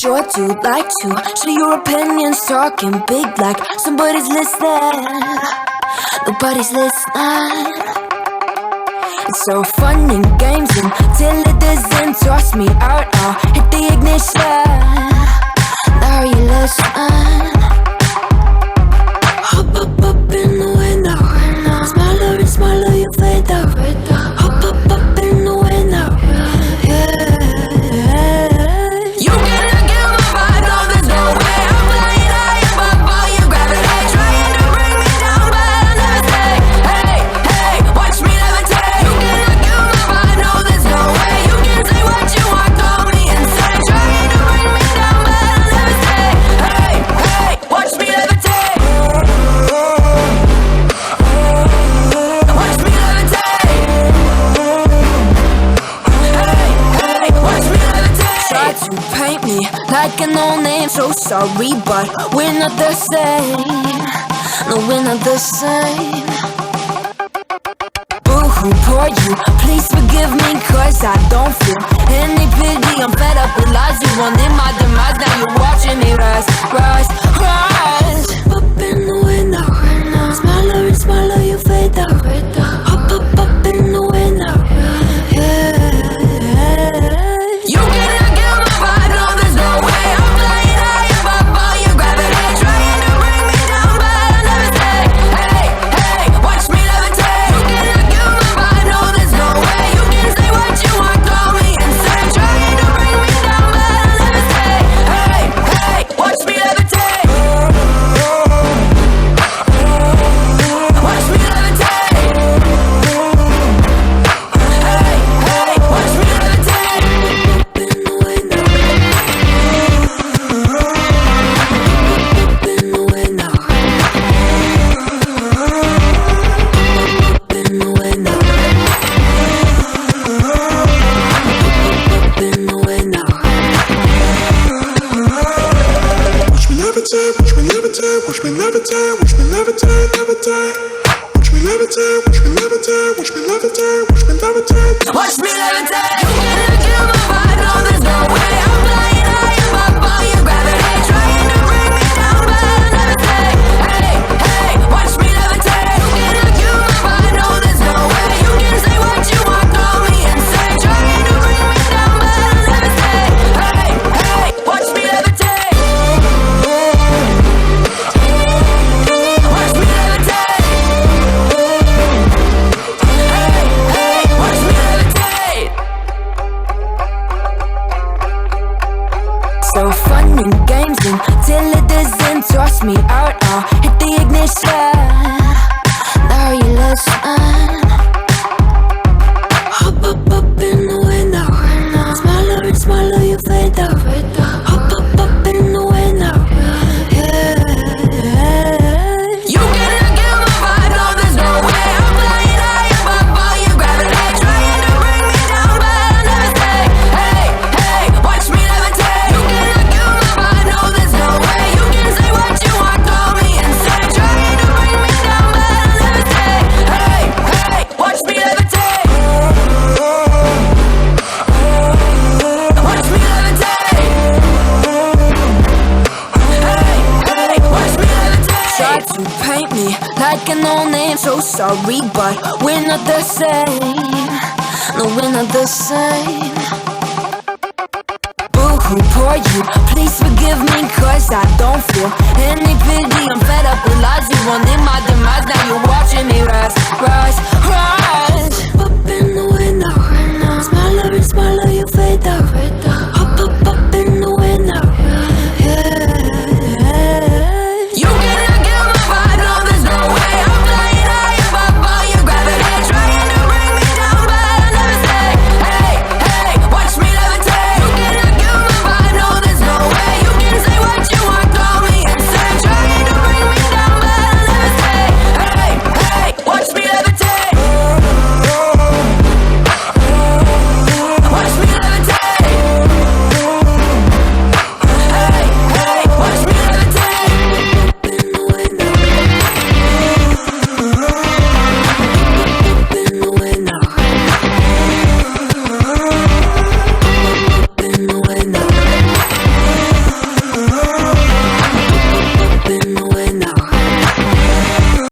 sure do like to share your opinions, talking big like somebody's listening. Nobody's listening. It's so fun and games until it doesn't toss me out. I'll hit the ignition. Now you listen. Hop up in the window. Smaller and smaller you fade out. Hop up in the window. Yeah. You cannot get my vibe, no there's no way. I'm flying high above all your gravity, trying to bring me down, but I'll never stay. Hey, hey, watch me levitate. You cannot get my vibe, no there's no way. You can say what you want, call me insane, trying to bring me down, but I'll never stay. Hey, hey, watch me levitate. Watch me levitate. Hey, hey, watch me levitate. Try to paint me like a no-name, so sorry, but we're not the same. No, we're not the same. Boo-hoo, poor you, please forgive me, cause I don't feel any pity. I'm fed up with lies, you wanted my demise. Now you're watching me rise, rise, rise. Up in the window, smaller and smaller you fade out. Hop up in the window, yeah. You cannot get my vibe, no there's no way. I'm flying high above all your gravity, trying to bring me down, but I'll never stay. Hey, hey, watch me levitate. You cannot get my vibe, no there's no way. You can say what you want, call me insane, trying to bring me down, but I'll never stay. Hey, hey, watch me levitate. Watch me levitate. Hey, hey, watch me levitate. Up in the window. Up in the window. Up in the window. Up in the window. Watch me levitate, watch me levitate, watch me levitate, watch me levitate, levitate. Watch me levitate, watch me levitate, watch me levitate, watch me levitate. Watch me levitate. You cannot kill my vibe, no there's no way. I'm flying high above all your gravity, trying to bring me down, but I'll never stay. Hey, hey, watch me levitate. You cannot kill my vibe, no there's no way. You can say what you want, call me insane, trying to bring me down, but I'll never stay. Hey, hey, watch me levitate. Watch me levitate. Hey, hey, watch me levitate. So fun and games until it doesn't toss me out. I'll hit the ignition. Now you listen. Hop up in the window. Smaller and smaller you fade out. Hop up in the window. Yeah. You cannot get my vibe, no there's no way. I'm flying high above all your gravity, trying to bring me down, but I'll never stay. Hey, hey, watch me levitate. You cannot get my vibe, no there's no way. You can say what you want, call me insane, trying to bring me down, but I'll never stay. Hey, hey, watch me levitate. Watch me levitate. Hey, hey, watch me levitate. Try to paint me like a no-name, so sorry, but we're not the same. No, we're not the same. Boo-hoo, poor you, please forgive me, cause I don't feel any pity. I'm fed up with lies, you wanted my demise. Now you're watching me rise, rise,